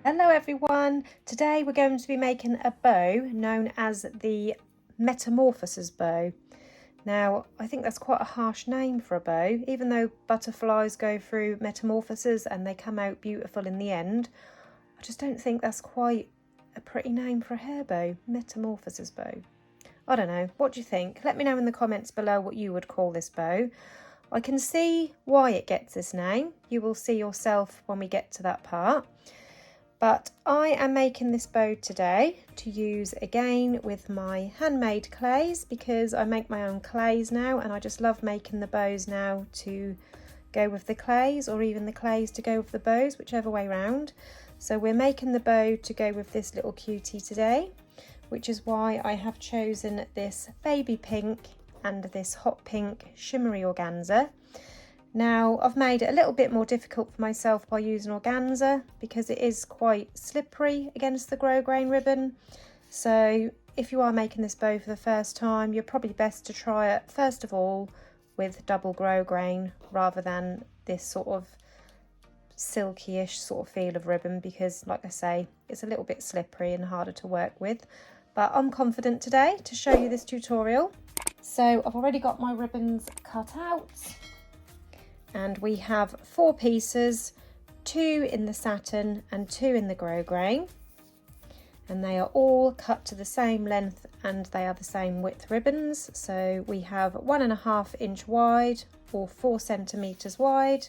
Hello everyone! Today we're going to be making a bow known as the Metamorphosis bow. Now I think that's quite a harsh name for a bow, even though butterflies go through metamorphosis and they come out beautiful in the end. I just don't think that's quite a pretty name for a hair bow, Metamorphosis bow. I don't know, what do you think? Let me know in the comments below what you would call this bow. I can see why it gets this name. You will see yourself when we get to that part. But I am making this bow today to use again with my handmade clays, because I make my own clays now and I just love making the bows now to go with the clays, or even the clays to go with the bows, whichever way round. So we're making the bow to go with this little cutie today, which is why I have chosen this baby pink and this hot pink shimmery organza. Now I've made it a little bit more difficult for myself by using organza because it is quite slippery against the grosgrain ribbon. So if you are making this bow for the first time, you're probably best to try it first of all with double grosgrain rather than this sort of silky-ish sort of feel of ribbon, because like I say, it's a little bit slippery and harder to work with. But I'm confident today to show you this tutorial. So I've already got my ribbons cut out. And we have 4 pieces, 2 in the satin and 2 in the grosgrain, and they are all cut to the same length and they are the same width ribbons. So we have 1.5 inch wide or 4 centimeters wide,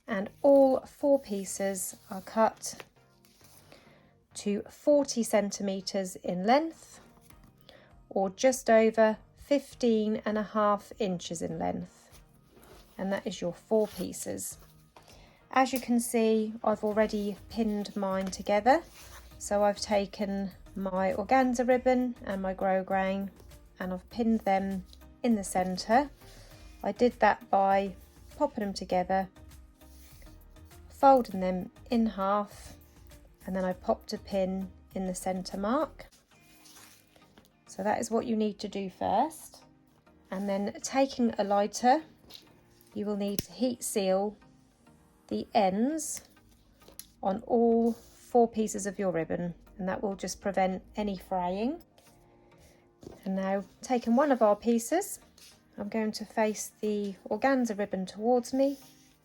and all 4 pieces are cut to 40 centimeters in length, or just over 15.5 inches in length. And that is your 4 pieces. As you can see, I've already pinned mine together. So I've taken my organza ribbon and my grosgrain and I've pinned them in the centre. I did that by popping them together, folding them in half, and then I popped a pin in the centre mark. So that is what you need to do first. And then taking a lighter, you will need to heat seal the ends on all 4 pieces of your ribbon, and that will just prevent any fraying. And now, taking one of our pieces, I'm going to face the organza ribbon towards me,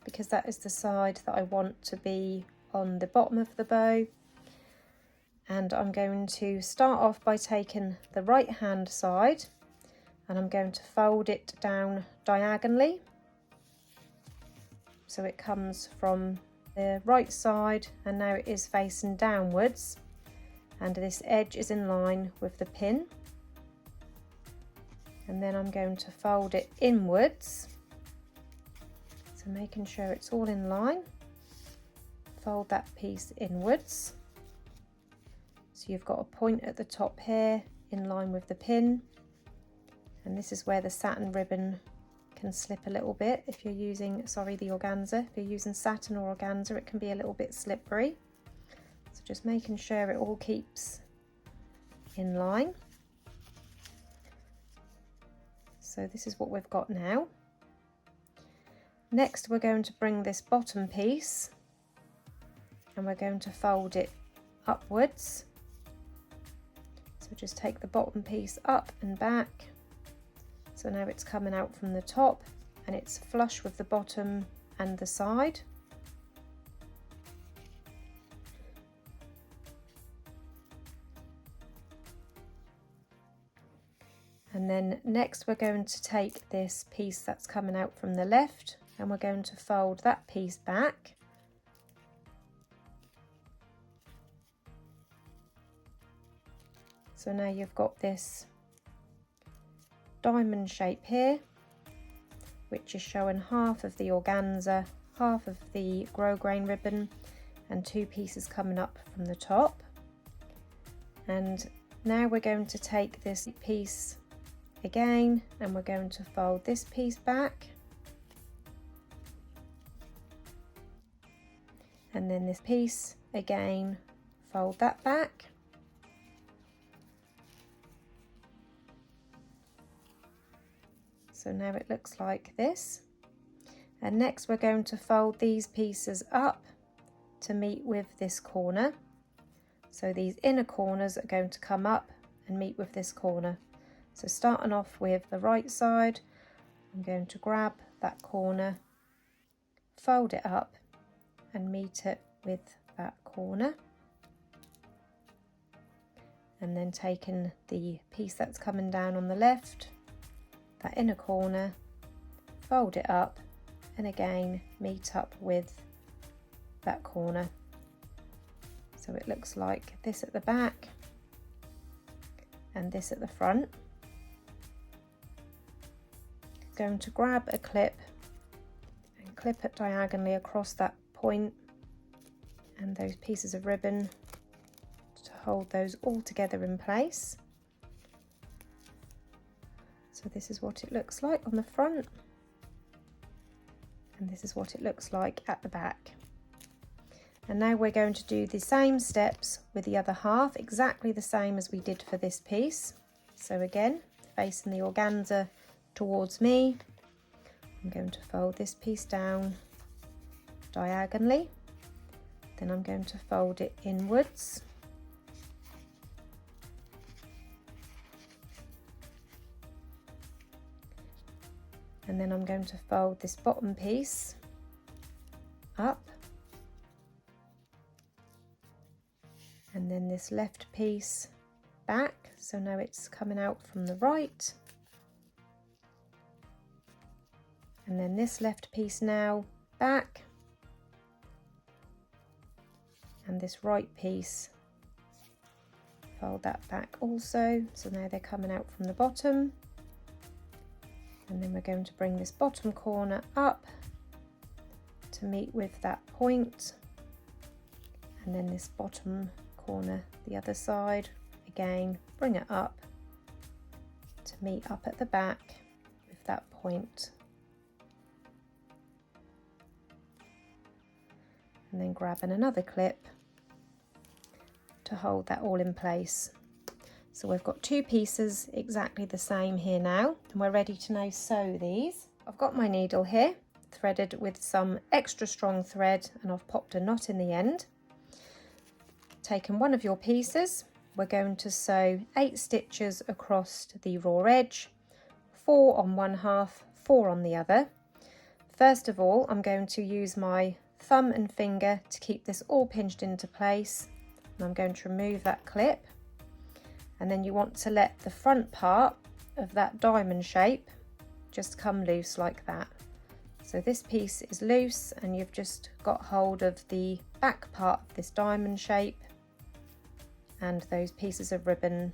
because that is the side that I want to be on the bottom of the bow. And I'm going to start off by taking the right hand side and I'm going to fold it down diagonally. So it comes from the right side and now it is facing downwards, and this edge is in line with the pin. And then I'm going to fold it inwards, so making sure it's all in line. Fold that piece inwards, so you've got a point at the top here in line with the pin, and this is where the satin ribbon can slip a little bit if you're using, the organza. If you're using satin or organza, it can be a little bit slippery. So just making sure it all keeps in line. So this is what we've got now. Next we're going to bring this bottom piece and we're going to fold it upwards. So just take the bottom piece up and back. So now it's coming out from the top and it's flush with the bottom and the side. And then next we're going to take this piece that's coming out from the left and we're going to fold that piece back. So now you've got this diamond shape here, which is showing half of the organza, half of the grosgrain ribbon, and 2 pieces coming up from the top. And now we're going to take this piece again and we're going to fold this piece back, and then this piece again, fold that back. So now it looks like this. And next we're going to fold these pieces up to meet with this corner. So these inner corners are going to come up and meet with this corner. So starting off with the right side, I'm going to grab that corner, fold it up and meet it with that corner. And then taking the piece that's coming down on the left, that inner corner, fold it up and again meet up with that corner. So it looks like this at the back and this at the front. Going to grab a clip and clip it diagonally across that point and those pieces of ribbon to hold those all together in place. So this is what it looks like on the front, and this is what it looks like at the back. And now we're going to do the same steps with the other half, exactly the same as we did for this piece. So again, facing the organza towards me, I'm going to fold this piece down diagonally, then I'm going to fold it inwards, and then I'm going to fold this bottom piece up, and then this left piece back, so now it's coming out from the right, and then this left piece now back, and this right piece, fold that back also, so now they're coming out from the bottom. And then we're going to bring this bottom corner up to meet with that point, and then this bottom corner the other side, again bring it up to meet up at the back with that point, and then grabbing another clip to hold that all in place. So we've got two pieces exactly the same here now, and we're ready to now sew these. I've got my needle here threaded with some extra strong thread, and I've popped a knot in the end. Taking one of your pieces, we're going to sew 8 stitches across the raw edge, 4 on one half, 4 on the other. First of all, I'm going to use my thumb and finger to keep this all pinched into place, and I'm going to remove that clip. And then you want to let the front part of that diamond shape just come loose like that. So this piece is loose and you've just got hold of the back part of this diamond shape, and those pieces of ribbon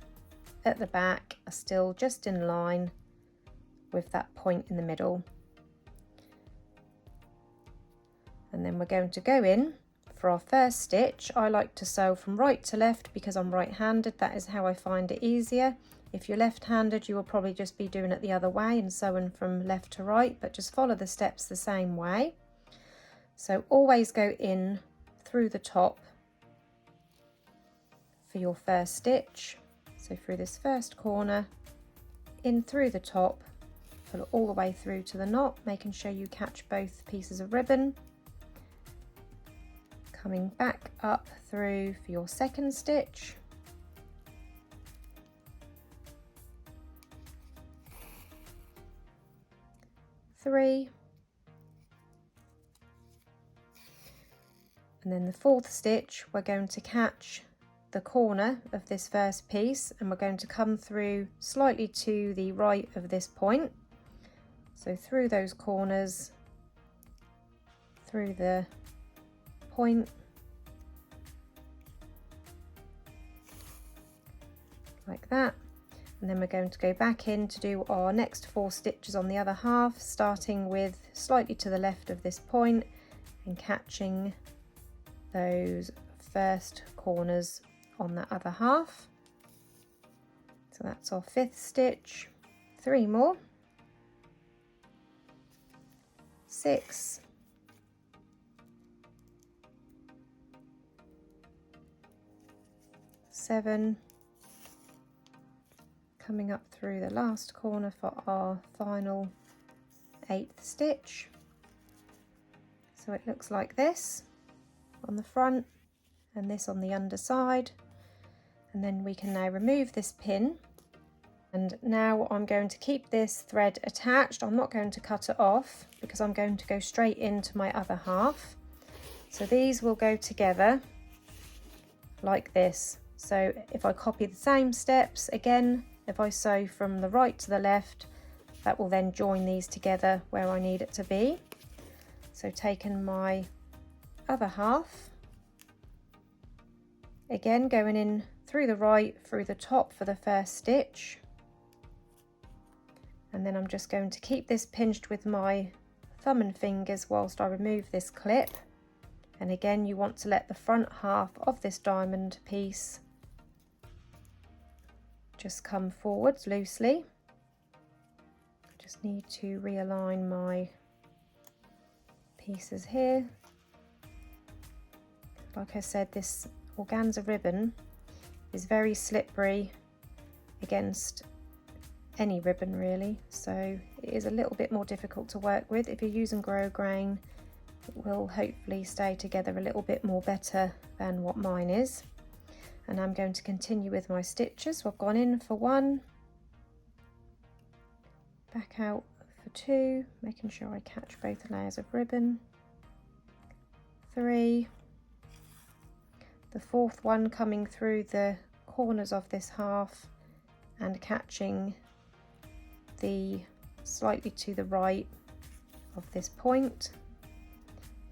at the back are still just in line with that point in the middle. And then we're going to go in for our first stitch. I like to sew from right to left because I'm right-handed. That is how I find it easier. If you're left-handed, you will probably just be doing it the other way and sewing from left to right, but just follow the steps the same way. So always go in through the top for your first stitch. So through this first corner, in through the top, pull all the way through to the knot, making sure you catch both pieces of ribbon. Coming back up through for your second stitch, three, and then the fourth stitch we're going to catch the corner of this first piece, and we're going to come through slightly to the right of this point, so through those corners, through the point, like that, and then we're going to go back in to do our next 4 stitches on the other half, starting with slightly to the left of this point and catching those first corners on that other half. So that's our 5th stitch, 3 more, 6, 7, coming up through the last corner for our final 8th stitch. So it looks like this. on the front and this on the underside, and then we can now remove this pin. And now I'm going to keep this thread attached. I'm not going to cut it off because I'm going to go straight into my other half. So these will go together like this. So if I copy the same steps again, if I sew from the right to the left, that will then join these together where I need it to be. So taking my other half, again going in through the right, through the top for the first stitch, and then I'm just going to keep this pinched with my thumb and fingers whilst I remove this clip. And again, you want to let the front half of this diamond piece just come forwards loosely. I just need to realign my pieces here. Like I said, this organza ribbon is very slippery against any ribbon really, so it is a little bit more difficult to work with. If you're using grosgrain, it will hopefully stay together a little bit more better than what mine is. And I'm going to continue with my stitches. So I've gone in for 1, back out for 2, making sure I catch both layers of ribbon, 3, the 4th one coming through the corners of this half and catching the slightly to the right of this point,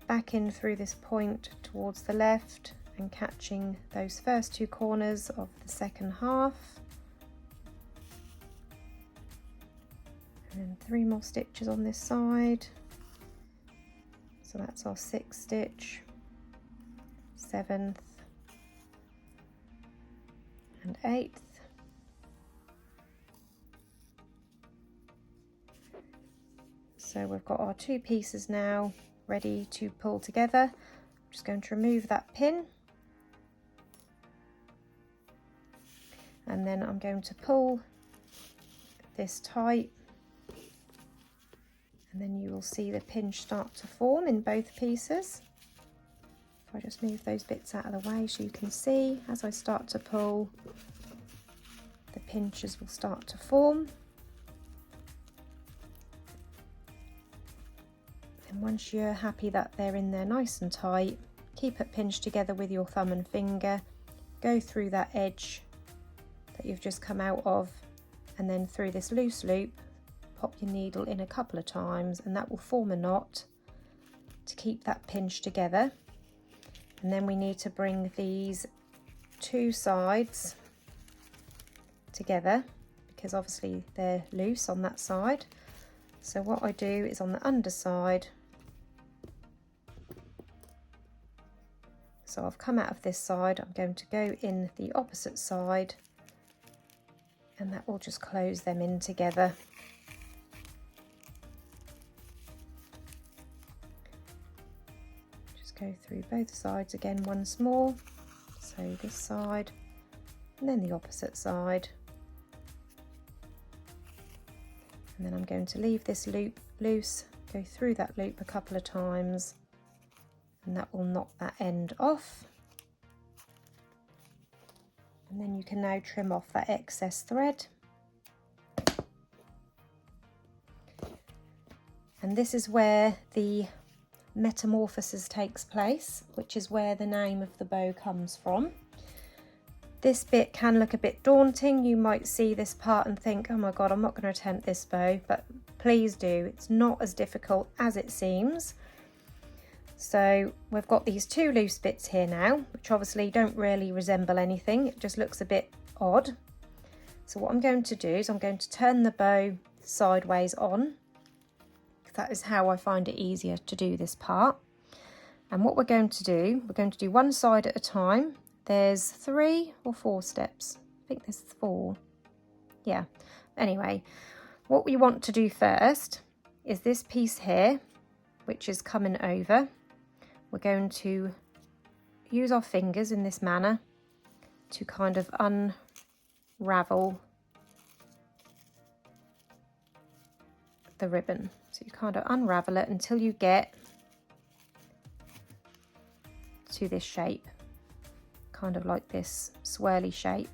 back in through this point towards the left and catching those first 2 corners of the second half, and then 3 more stitches on this side. So that's our 6th stitch, 7th and 8th. So we've got our 2 pieces now ready to pull together. I'm just going to remove that pin, and then I'm going to pull this tight, and then you will see the pinch start to form in both pieces. If I just move those bits out of the way so you can see, as I start to pull, the pinches will start to form. And once you're happy that they're in there nice and tight, keep it pinched together with your thumb and finger, go through that edge that you've just come out of, and then through this loose loop, pop your needle in a couple of times, and that will form a knot to keep that pinch together. And then we need to bring these 2 sides together because obviously they're loose on that side. So what I do is on the underside, so I've come out of this side, I'm going to go in the opposite side, and that will just close them in together. Just go through both sides again once more. So this side and then the opposite side. And then I'm going to leave this loop loose, go through that loop a couple of times, and that will knock that end off. And then you can now trim off that excess thread. And this is where the metamorphosis takes place, which is where the name of the bow comes from. This bit can look a bit daunting. You might see this part and think, oh my God, I'm not going to attempt this bow, but please do. It's not as difficult as it seems. So we've got these 2 loose bits here now, which obviously don't really resemble anything. It just looks a bit odd. So what I'm going to do is I'm going to turn the bow sideways on. That is how I find it easier to do this part. And what we're going to do one side at a time. There's 3 or 4 steps. I think there's 4. Yeah. Anyway, what we want to do first is this piece here, which is coming over. We're going to use our fingers in this manner to kind of unravel the ribbon. So you kind of unravel it until you get to this shape, kind of like this swirly shape.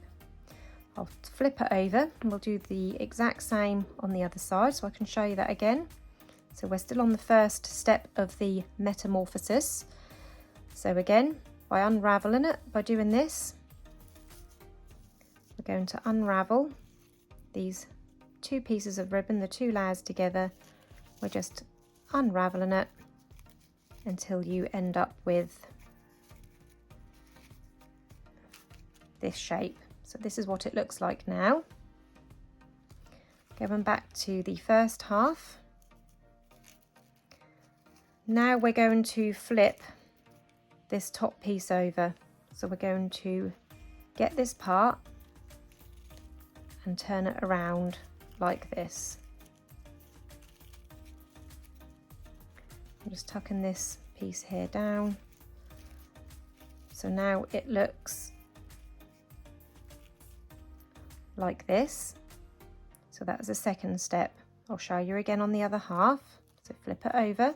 I'll flip it over and we'll do the exact same on the other side so I can show you that again. So we're still on the first step of the metamorphosis. So again, by unraveling it, by doing this, we're going to unravel these two pieces of ribbon, the two layers together. We're just unraveling it until you end up with this shape. So this is what it looks like now. Going back to the first half. Now we're going to flip this top piece over. So we're going to get this part and turn it around like this. I'm just tucking this piece here down. So now it looks like this. So that's the second step. I'll show you again on the other half. So flip it over.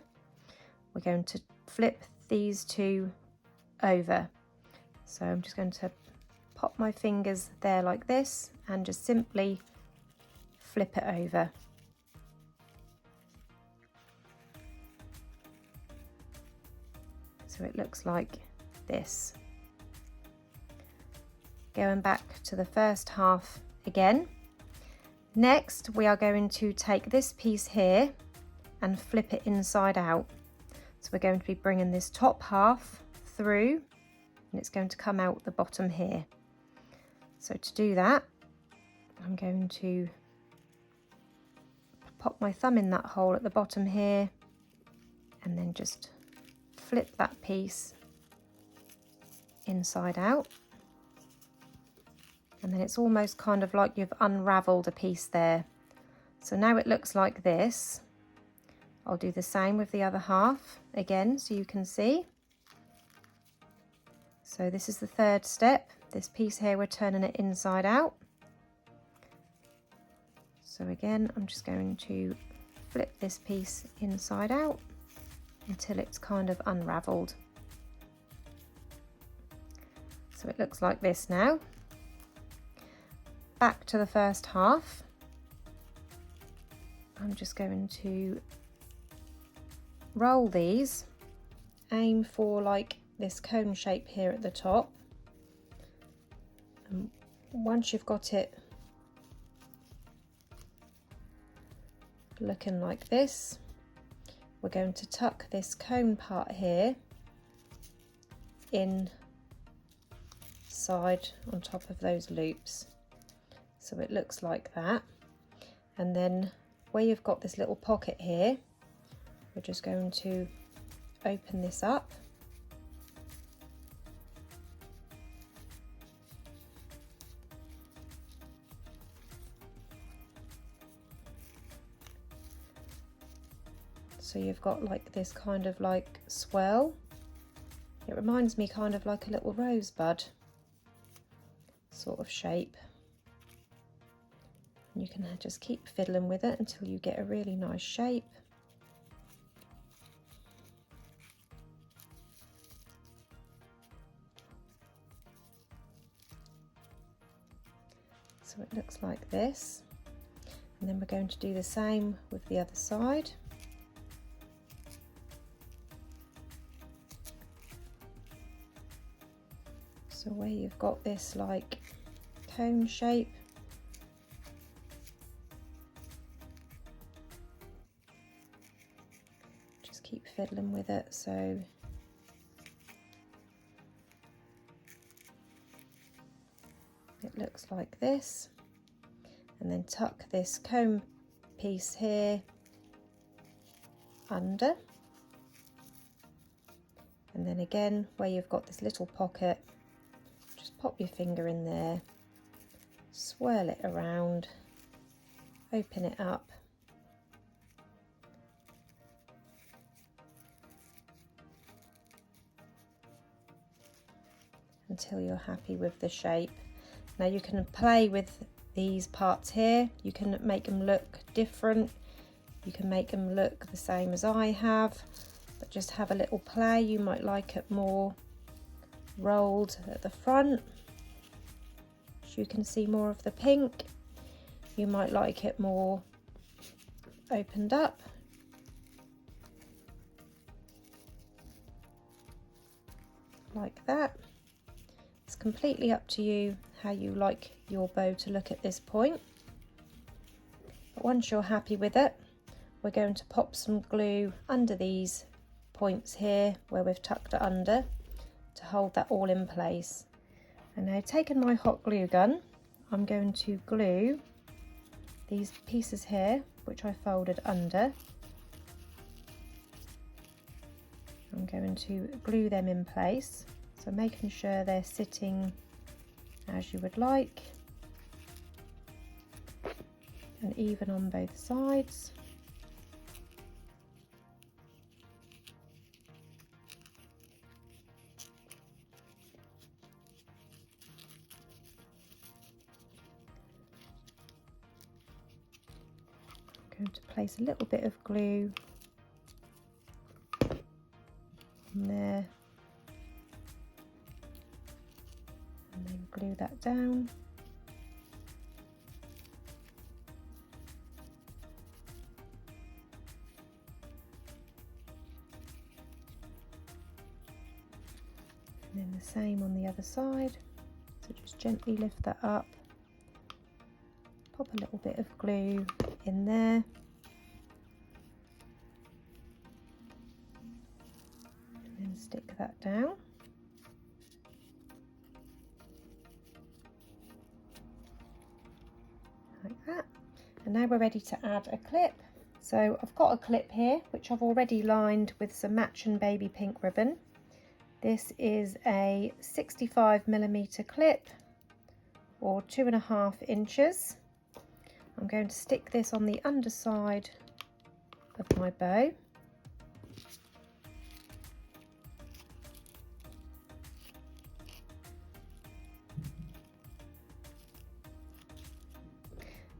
We're going to flip these two over. So I'm just going to pop my fingers there like this and just simply flip it over. So it looks like this. Going back to the first half again. Next, we are going to take this piece here and flip it inside out. So we're going to be bringing this top half through and it's going to come out the bottom here. So to do that, I'm going to pop my thumb in that hole at the bottom here and then just flip that piece inside out. And then it's almost kind of like you've unravelled a piece there. So now it looks like this. I'll do the same with the other half again so you can see. So this is the third step. This piece here, we're turning it inside out. So again, I'm just going to flip this piece inside out until it's kind of unravelled. So it looks like this now. Back to the first half. I'm just going to roll these, aim for like this cone shape here at the top. And once you've got it looking like this, we're going to tuck this cone part here inside on top of those loops. So it looks like that. And then where you've got this little pocket here, we're just going to open this up. So you've got like this kind of like swirl. It reminds me kind of like a little rosebud sort of shape. You can just keep fiddling with it until you get a really nice shape. So it looks like this. And then we're going to do the same with the other side. So where you've got this like cone shape, just keep fiddling with it so it looks like this, and then tuck this cone piece here under, and then again where you've got this little pocket, just pop your finger in there, swirl it around, open it up, until you're happy with the shape. Now you can play with these parts here, you can make them look different, you can make them look the same as I have, but just have a little play. You might like it more rolled at the front. So you can see more of the pink. You might like it more opened up. Like that. It's completely up to you how you like your bow to look at this point. But once you're happy with it, we're going to pop some glue under these points here where we've tucked it under to hold that all in place. And now, taking my hot glue gun, I'm going to glue these pieces here, which I folded under. I'm going to glue them in place, so making sure they're sitting as you would like and even on both sides. I'm going to place a little bit of glue on there and then glue that down. And then the same on the other side, so just gently lift that up, pop a little bit of glue in there, and then stick that down. Like that. And now we're ready to add a clip. So I've got a clip here which I've already lined with some matching baby pink ribbon. This is a 65mm clip, or 2.5 inches. I'm going to stick this on the underside of my bow.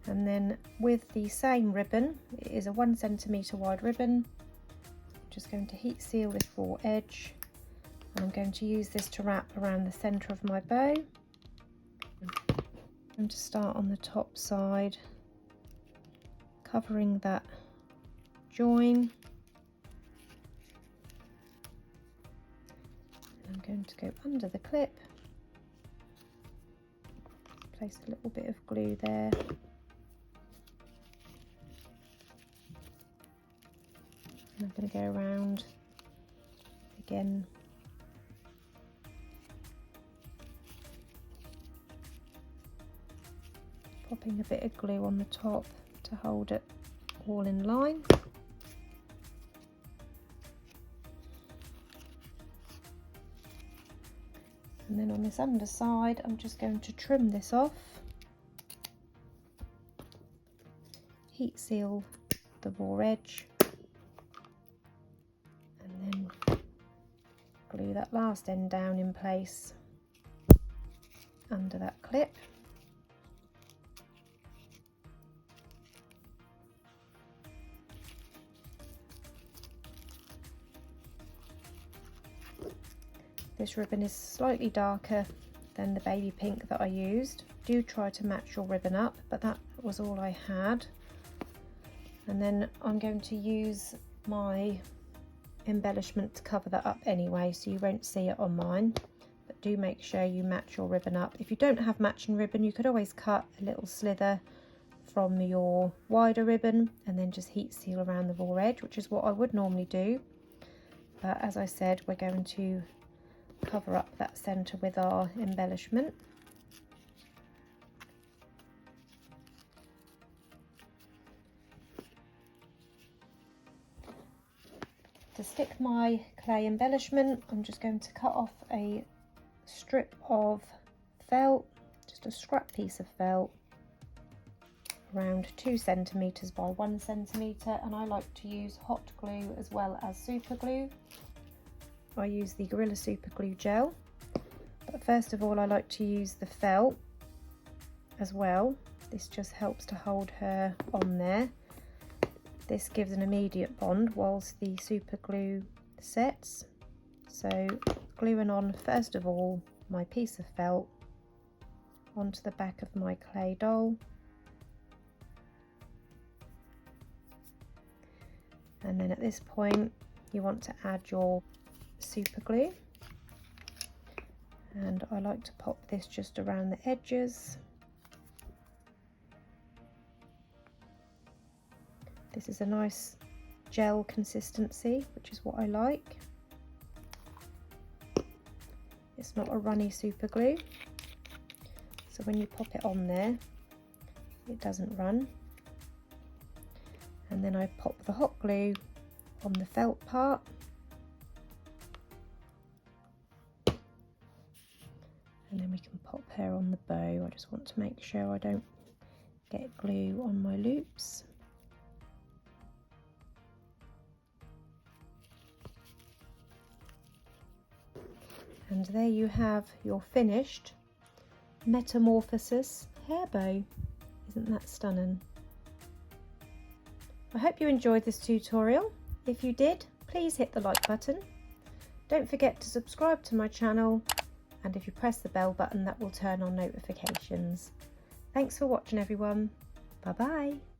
And then with the same ribbon, it is a 1 centimetre wide ribbon, I'm just going to heat seal this raw edge, and I'm going to use this to wrap around the centre of my bow. I'm going to start on the top side, covering that join. And I'm going to go under the clip, place a little bit of glue there. And I'm going to go around again. Popping a bit of glue on the top to hold it all in line. And then on this underside, I'm just going to trim this off, heat seal the raw edge, and then glue that last end down in place under that clip. This ribbon is slightly darker than the baby pink that I used. Do try to match your ribbon up, but that was all I had. And then I'm going to use my embellishment to cover that up anyway, so you won't see it on mine. But do make sure you match your ribbon up. If you don't have matching ribbon, you could always cut a little slither from your wider ribbon and then just heat seal around the raw edge, which is what I would normally do. But as I said, we're going to cover up that centre with our embellishment. To stick my clay embellishment, I'm just going to cut off a strip of felt, just a scrap piece of felt, around 2 centimetres by 1 centimetre, and I like to use hot glue as well as super glue. I use the Gorilla Super Glue Gel, but first of all I like to use the felt as well. This just helps to hold her on there. This gives an immediate bond whilst the super glue sets. So gluing on first of all my piece of felt onto the back of my clay doll, and then at this point you want to add your super glue, and I like to pop this just around the edges. This is a nice gel consistency, which is what I like. It's not a runny super glue, so when you pop it on there it doesn't run. And then I pop the hot glue on the felt part, and then we can pop her on the bow. I just want to make sure I don't get glue on my loops. And there you have your finished Metamorphosis hair bow. Isn't that stunning? I hope you enjoyed this tutorial. If you did, please hit the like button. Don't forget to subscribe to my channel, and if you press the bell button, that will turn on notifications. Thanks for watching, everyone. Bye bye.